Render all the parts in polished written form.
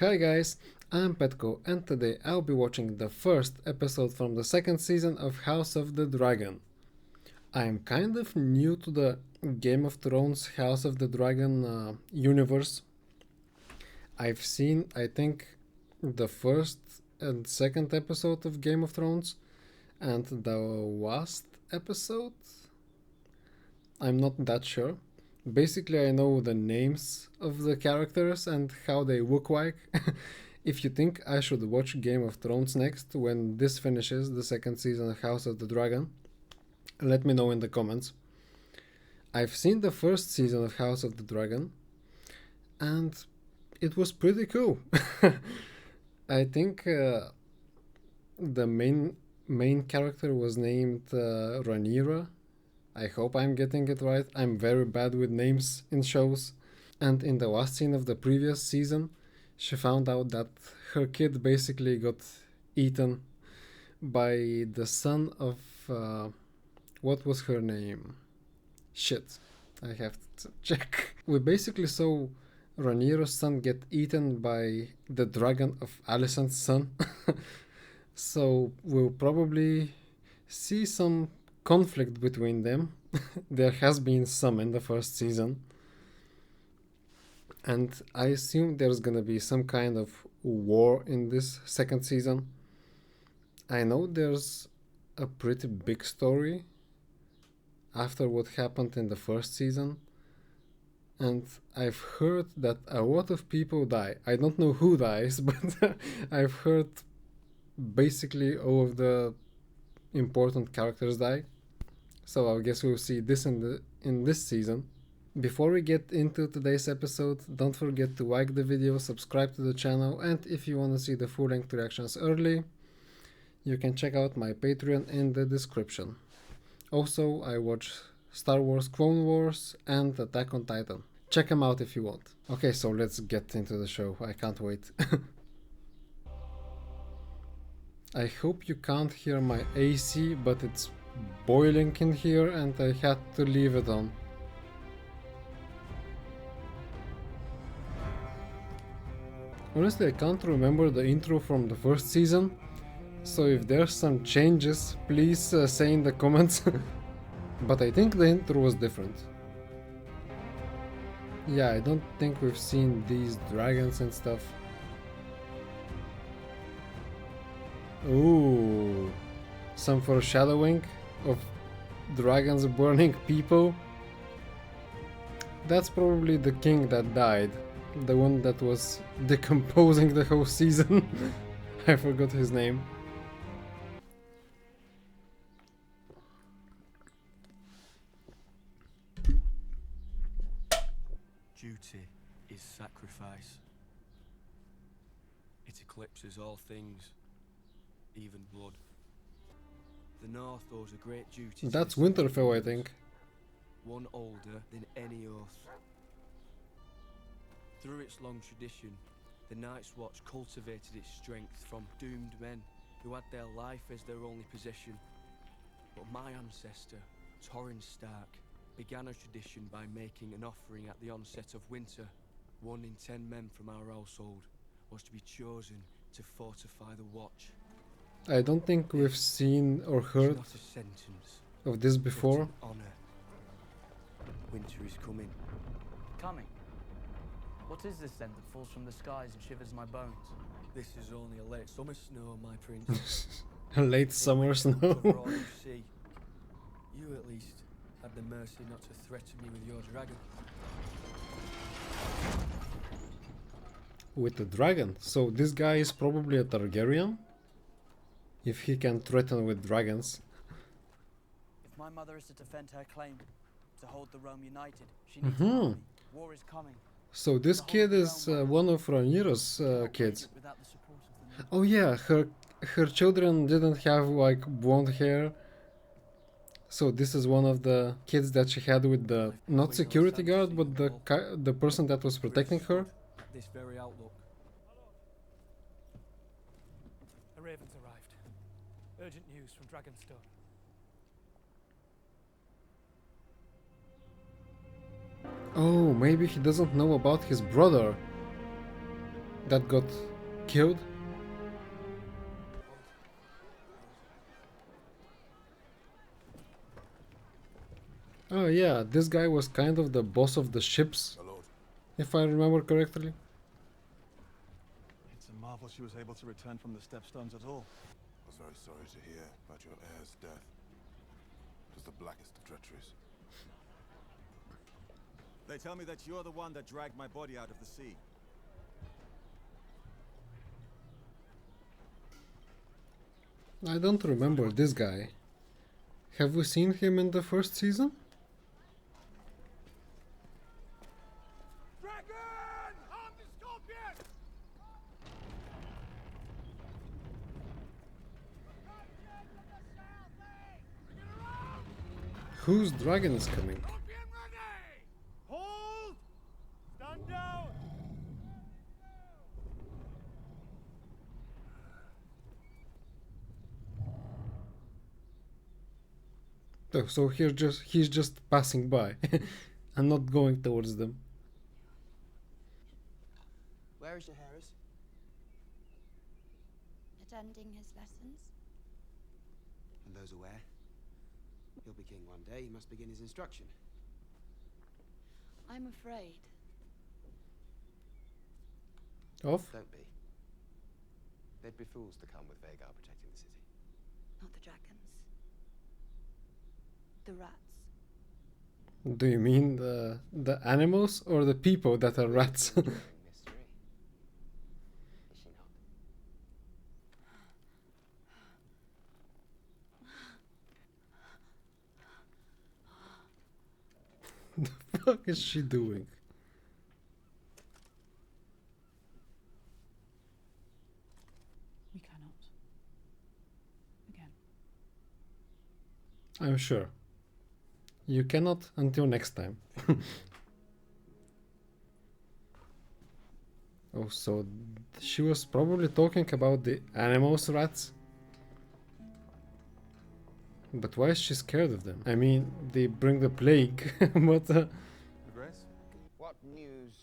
Hi guys, I'm Petko and today I'll be watching the first episode from the second season of House of the Dragon. I'm kind of new to the Game of Thrones House of the Dragon universe. I've seen, I think, the first and second episode of Game of Thrones and the last episode. I'm not that sure. Basically, I know the names of the characters and how they look like. If you think I should watch Game of Thrones next when this finishes the second season of House of the Dragon, let me know in the comments. I've seen the first season of House of the Dragon and it was pretty cool. I think the main character was named Rhaenyra. I hope I'm getting it right. I'm very bad with names in shows. And in the last scene of the previous season, she found out that her kid basically got eaten by the son of what was her name? Shit, I have to check. We basically saw Rhaenyra's son get eaten by the dragon of Alicent's son. So we'll probably see some conflict between them. There has been some in the first season. And I assume there's gonna be some kind of war in this second season. I know there's a pretty big story after what happened in the first season. And I've heard that a lot of people die. I don't know who dies, but I've heard basically all of the important characters die. So I guess we'll see this in this season. Before we get into today's episode, don't forget to like the video, subscribe to the channel, and if you want to see the full-length reactions early, you can check out my Patreon in the description. Also, I watch Star Wars Clone Wars and Attack on Titan. Check them out if you want. Okay, so let's get into the show. I can't wait. I hope you can't hear my AC, but it's boiling in here and I had to leave it on. Honestly, I can't remember the intro from the first season, so if there's some changes, please say in the comments. But I think the intro was different. Yeah, I don't think we've seen these dragons and stuff. Ooh, some foreshadowing of dragons burning people. That's probably the king that died. The one that was decomposing the whole season. I forgot his name. Duty is sacrifice. It eclipses all things, even blood. The North owes a great duty. That's Winterfell, I think. One older than any oath. Through its long tradition, the Night's Watch cultivated its strength from doomed men who had their life as their only possession. But my ancestor, Torrin Stark, began a tradition by making an offering at the onset of winter. 1 in 10 men from our household was to be chosen to fortify the watch. I don't think we've seen or heard It's not a sentence, of this but before. an honor. Winter is coming. Coming? What is this then that falls from the skies and shivers my bones? This is only a late summer snow, my prince. Late summer snow. Cover all you see. You at least had the mercy not to threaten me with your dragon. With the dragon. So this guy is probably a Targaryen? If he can threaten with dragons. If my mother is to defend her claim, to hold the realm united, she needs Mhm. an army. War is coming. So this kid is one of Rhaenyra's kids. Without the support of the North. Oh yeah, her children didn't have like blonde hair. So this is one of the kids that she had with the not security guard, but the person that was protecting her. At this very outlook. The Ravens arrived. Urgent news from Dragonstone. Oh, maybe he doesn't know about his brother. that got killed. Oh yeah, this guy was kind of the boss of the ships, if I remember correctly. It's a marvel she was able to return from the stepstones at all. I was very sorry to hear about your heir's death. It was the blackest of treacheries. They tell me that you're the one that dragged my body out of the sea. I don't remember this guy. Have we seen him in the first season? Dragon! Harm the scorpion! Whose dragon is coming? Scorpion ready! Hold! Stand down! Oh, so he's just passing by and not going towards them. Where is your Harris? Attending his lessons. And those aware? He'll be king one day, he must begin his instruction. I'm afraid. Off? Don't be. They'd be fools to come with Vagar protecting the city. Not the dragons. The rats. Do you mean the animals or the people that are rats? Mystery. Is she not? The fuck is she doing? We cannot. Again. I'm sure. You cannot until next time. Oh, so she was probably talking about the animals, rats? But why is she scared of them? I mean, they bring the plague, but... Your Grace? What news?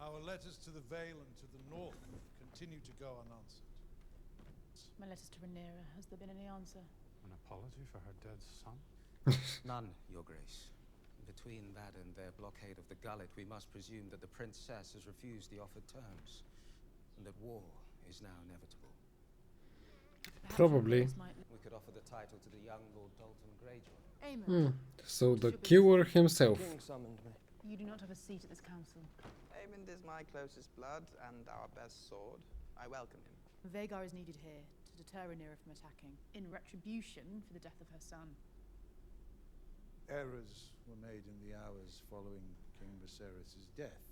Our letters to the Vale and to the north continue to go unanswered. My letters to Rhaenyra. Has there been any answer? An apology for her dead son? None, Your Grace. Between that and their blockade of the gullet, we must presume that the princess has refused the offered terms, and that war is now inevitable. Perhaps Probably. Rhaenyra's might- We could offer the title to the young Lord Dalton Greyjoy. Aemon, So the killer himself. King summoned me. you do not have a seat at this council. Aemond is my closest blood and our best sword. I welcome him. Vagar is needed here to deter Rhaenyra from attacking, in retribution for the death of her son. Errors were made in the hours following King Viserys' death.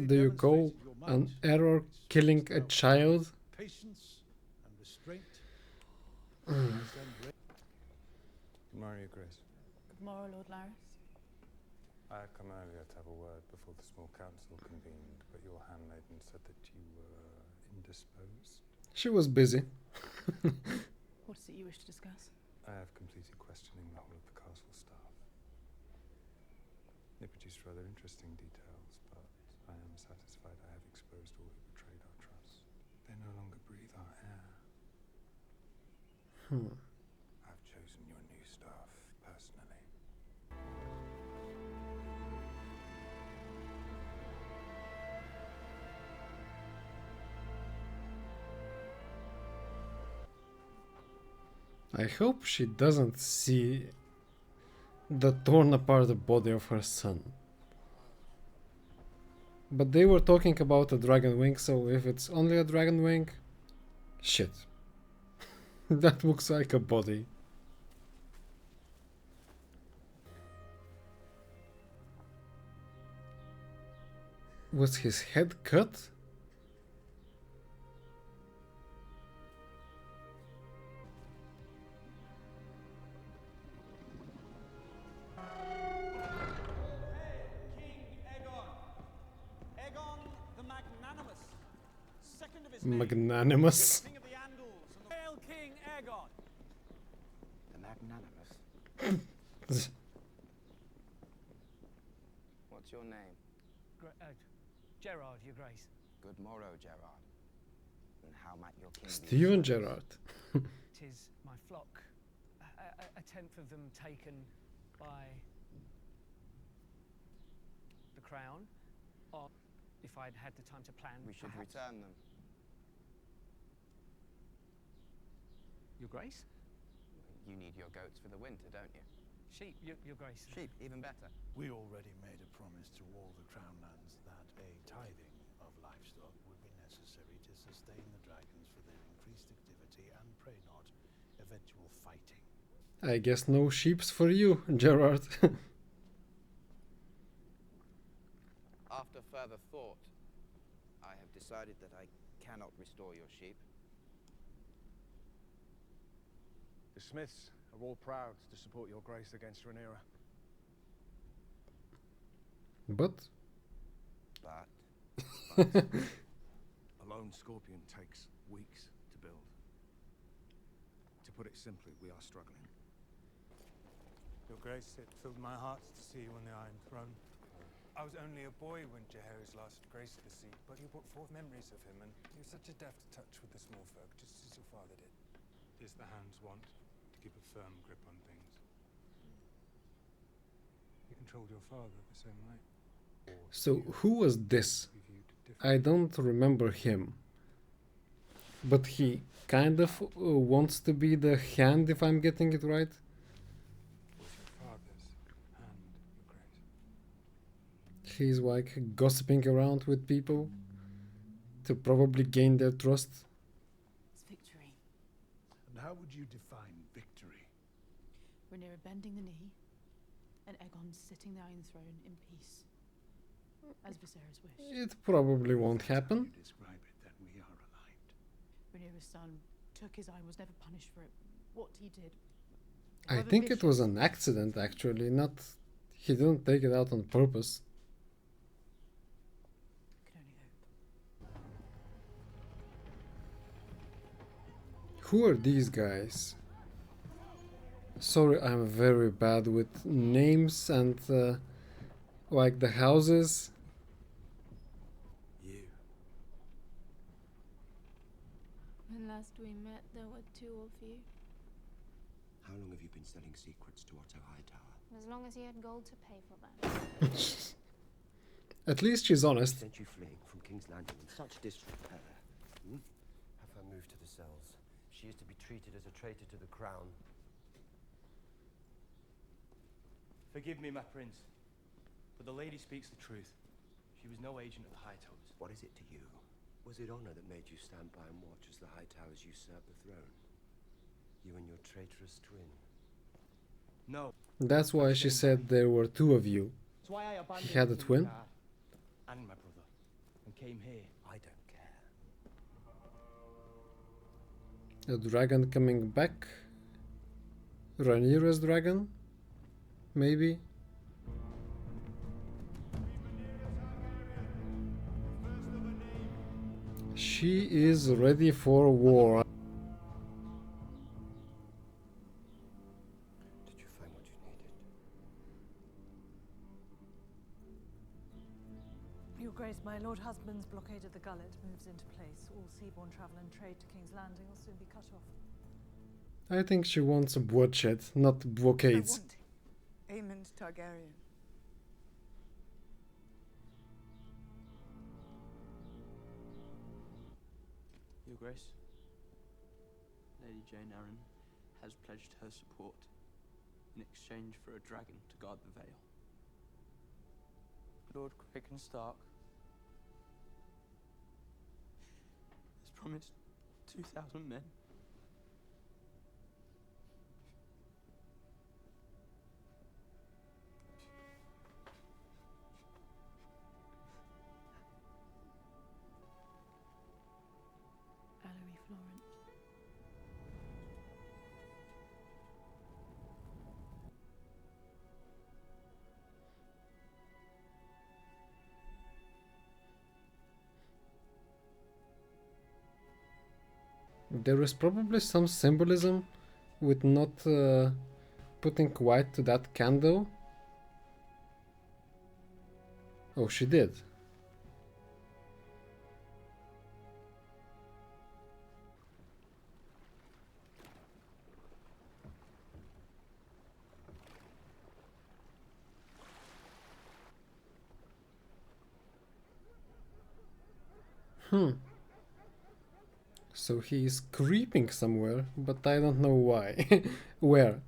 Do you call an error killing a child? Patience and restraint. Good morning, Your Grace. Good morrow, Lord Larys. I had come earlier to have a word before the small council convened, but your handmaiden said that you were indisposed. She was busy. What is it you wish to discuss? I have completed questioning the whole of the castle staff. They produced rather interesting details, but I am satisfied I have exposed all who betrayed our trust. They no longer breathe our air. I've chosen your new staff personally. I hope she doesn't see the torn apart body of her son. But they were talking about a dragon wing, so if it's only a dragon wing, shit. That looks like a body. Was his head cut? Aegon the Magnanimous, second of his name, Magnanimous. King of the Andals and the Hail King Aegon. The magnanimous. What's your name? Gerard, Your Grace. good morrow, Gerard. And how might your king be Steven served? Gerrard. Tis my flock. A tenth of them taken by the crown. Or if I'd had the time to plan, We should perhaps. return them. Your Grace? You need your goats for the winter, don't you? Sheep, Your Grace. Sheep, even better. We already made a promise to all the crown lands that a tithing of livestock would be necessary to sustain the dragons for their increased activity and, pray not, eventual fighting. I guess no sheeps for you, Gerard. After further thought, I have decided that I cannot restore your sheep. The Smiths are all proud to support your grace against Rhaenyra. But A lone scorpion takes weeks to build. To put it simply, we are struggling. Your Grace, it filled my heart to see you on the Iron Throne. I was only a boy when Jaehaerys last graced the seat, but you brought forth memories of him, and he was such a deft touch with the small folk, just as your father did. Tis the hand's want to keep a firm grip on things. You controlled your father the same way. so who was this? I don't remember him. But he kind of wants to be the hand, if I'm getting it right. Was your father's hand, Your Grace? He's like gossiping around with people to probably gain their trust. It's victory. And how would you define victory? Rhaenyra bending the knee, and Aegon sitting the Iron Throne in peace, as Viserys wished. It probably won't happen. You describe it that we are aligned. Rhaenyra's son took his eye and was never punished for it. What he did. I however think it was vicious, an accident, actually, not... He didn't take it out on purpose. Can only hope. Who are these guys? Sorry, I'm very bad with names and like the houses. You. When last we met, there were two of you. How long have you been selling secrets to Otto Hightower? As long as he had gold to pay for them. At least she's honest. Sent you fleeing from King's Landing in such disrepair. Hmm? Have her moved to the cells. She is to be treated as a traitor to the crown. Forgive me, my prince, but the lady speaks the truth. She was no agent of the Hightowers. What is it to you? Was it honor that made you stand by and watch as the Hightowers usurped the throne? You and your traitorous twin? No. That's why she said there were two of you. That's why I abandoned He had a twin? and my brother, and came here. I don't care. A dragon coming back? Rhaenyra's dragon? Maybe? She is ready for war. Did you find what you needed? Your Grace, my Lord Husband's blockade of the gullet moves into place. All seaborne travel and trade to King's Landing will soon be cut off. I think she wants bloodshed, not blockades. Aemond Targaryen. Your Grace, Lady Jane Arryn has pledged her support in exchange for a dragon to guard the Vale. Lord Kraken Stark has promised 2,000 men. Alloy Florent. There is probably some symbolism with not putting white to that candle. Oh, she did. So he is creeping somewhere, but I don't know why. Where?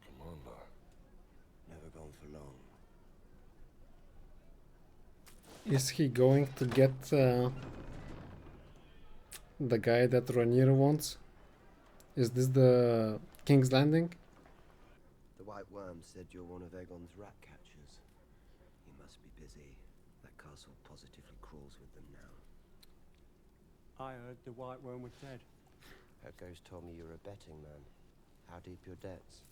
Commander. Never gone for long. Is he going to get the guy that Rhaenyra wants? Is this the King's Landing? The White Worm said you're one of Aegon's rat catchers. You must be busy. That castle positively crawls with them now. I heard the White Worm was dead. Echoes told me you're a betting man. How deep your debts?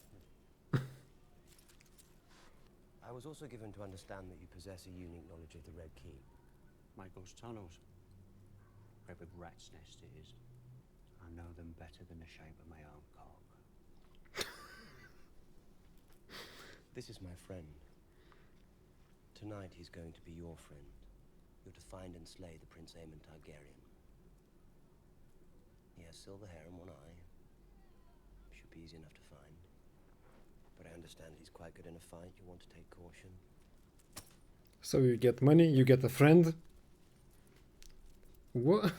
I was also given to understand that you possess a unique knowledge of the Red Keep. Michael's tunnels. Where the rat's nest is. I know them better than the shape of my own cock. This is my friend. Tonight he's going to be your friend. You're to find and slay the Prince Aemon Targaryen. He has silver hair and one eye. Should be easy enough to find. But I understand he's quite good in a fight. You want to take caution. So you get money, you get a friend. What?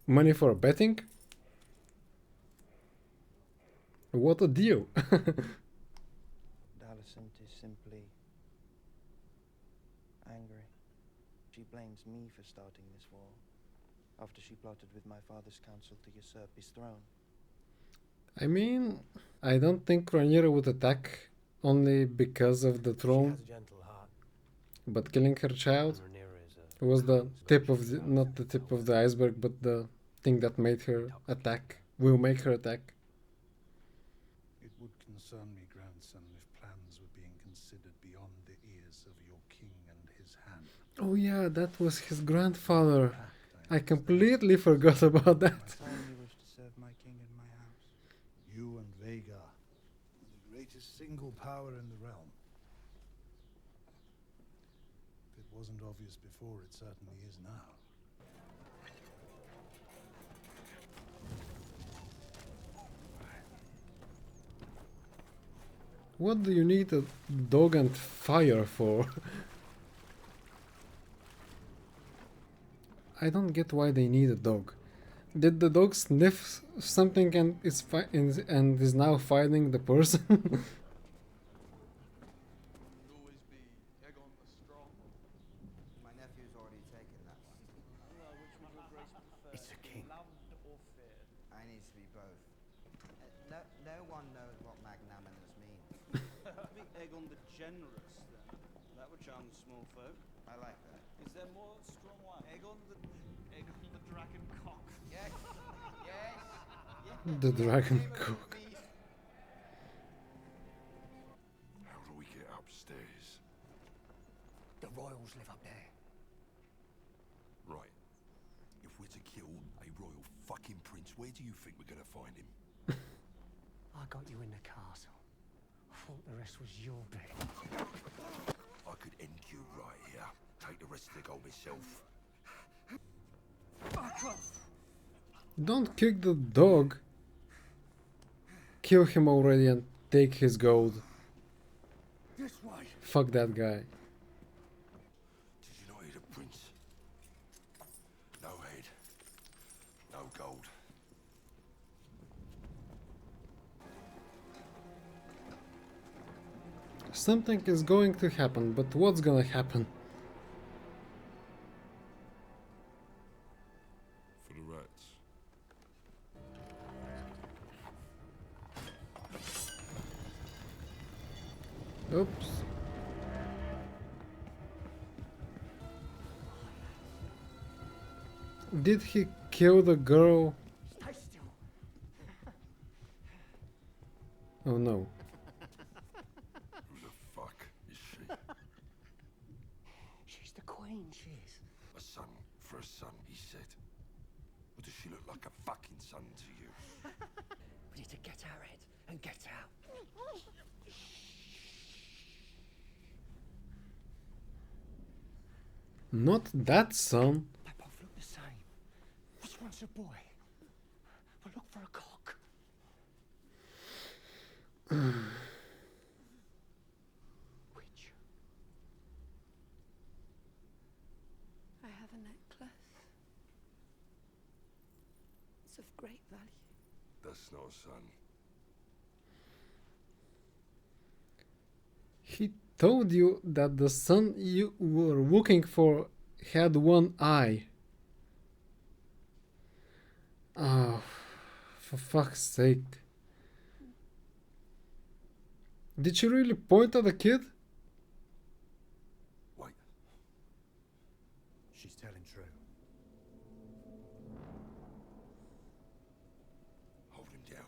Money for betting? What a deal! Alicent is simply angry. She blames me for starting this war, after she plotted with my father's council to usurp his throne. I mean, I don't think Rhaenyra would attack only because of the throne. She has a gentle heart. But killing her child was the tip of the, not the tip of the iceberg, but the thing that made her attack. Will make her attack. It would concern me, grandson, if plans were being considered beyond the ears of your king and his hand. Oh yeah, that was his grandfather. I completely forgot about that. You wish to serve my king and my house. You and Vhagar are the greatest single power in the realm. If it wasn't obvious before, it certainly is now. What do you need a dog and fire for? I don't get why they need a dog. Did the dog sniff something and is now fighting the person? My nephew's already taken that one. It's a king. I need to be both. No one knows what magnanimous means. Maybe Aegon the Generous, then. That would charm the small folk. I like that. Is there more strong wine? Aegon the Dragon Cock. Yes. Yes. The dragon cook. How do we get upstairs? The royals live up there. Right. If we're to kill a royal fucking prince, where do you think we're gonna find him? I got you in the castle. I thought the rest was your bed. I could end you right here. Take the rest of the gold myself. Don't kick the dog. Kill him already and take his gold. This way. Fuck that guy. Did you not hear the prince? No head. No gold. Something is going to happen, but what's gonna happen? For the rats. Oops. Did he kill the girl? Stay still. Oh no. Who the fuck is she? She's the queen, she is. A son for a son, he said. Or does she look like a fucking son to you? We need to get our head and get out. Not that son. They both look the same. This one's a boy. We'll look for a cock. of great value. That's not a son. He told you that the son you were looking for had one eye. Oh, for fuck's sake. Did she really point at the kid? Wait. She's telling true. Hold him down.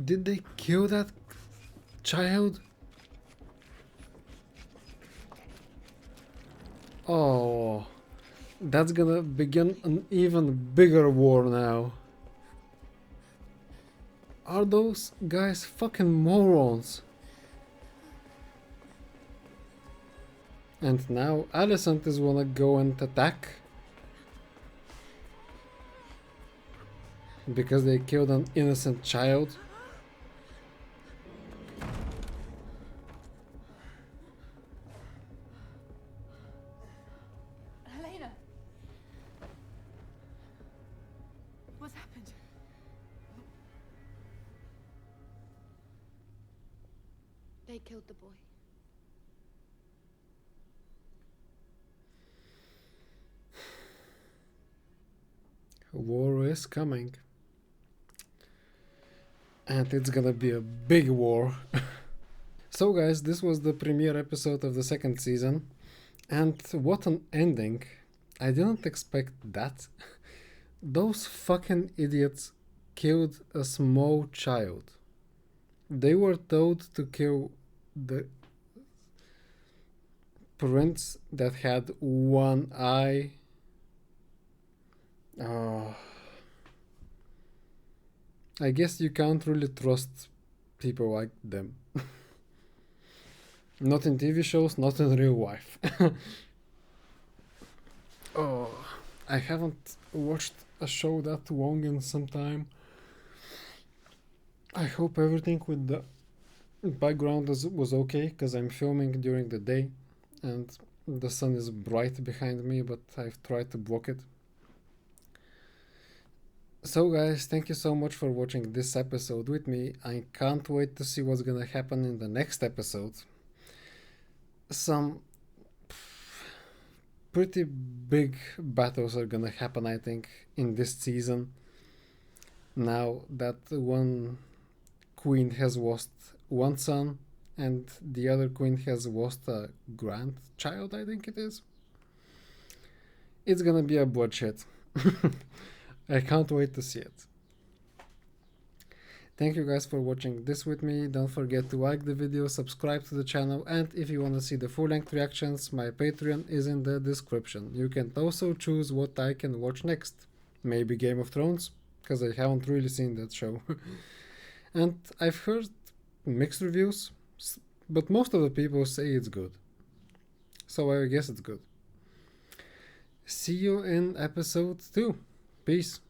Did they kill that child? Oh, that's gonna begin an even bigger war now. Are those guys fucking morons? And now Alicent is wanna go and attack because they killed an innocent child. Helena! What's happened? They killed the boy. War is coming. And it's gonna be a big war. So guys, this was the premiere episode of the second season. And what an ending. I didn't expect that. Those fucking idiots killed a small child. They were told to kill the prince that had one eye. Oh. I guess you can't really trust people like them. Not in TV shows, not in real life. Oh, I haven't watched a show that long in some time. I hope everything with the background was okay, because I'm filming during the day and the sun is bright behind me, but I've tried to block it. So guys, thank you so much for watching this episode with me. I can't wait to see what's gonna happen in the next episode. Some pretty big battles are gonna happen, I think, in this season. Now that one queen has lost one son and the other queen has lost a grandchild, I think it is. It's gonna be a bloodshed. I can't wait to see it. Thank you guys for watching this with me. Don't forget to like the video, subscribe to the channel, and if you want to see the full-length reactions, my Patreon is in the description. You can also choose what I can watch next. Maybe Game of Thrones, because I haven't really seen that show. And I've heard mixed reviews, but most of the people say it's good. So I guess it's good. See you in episode 2. Peace.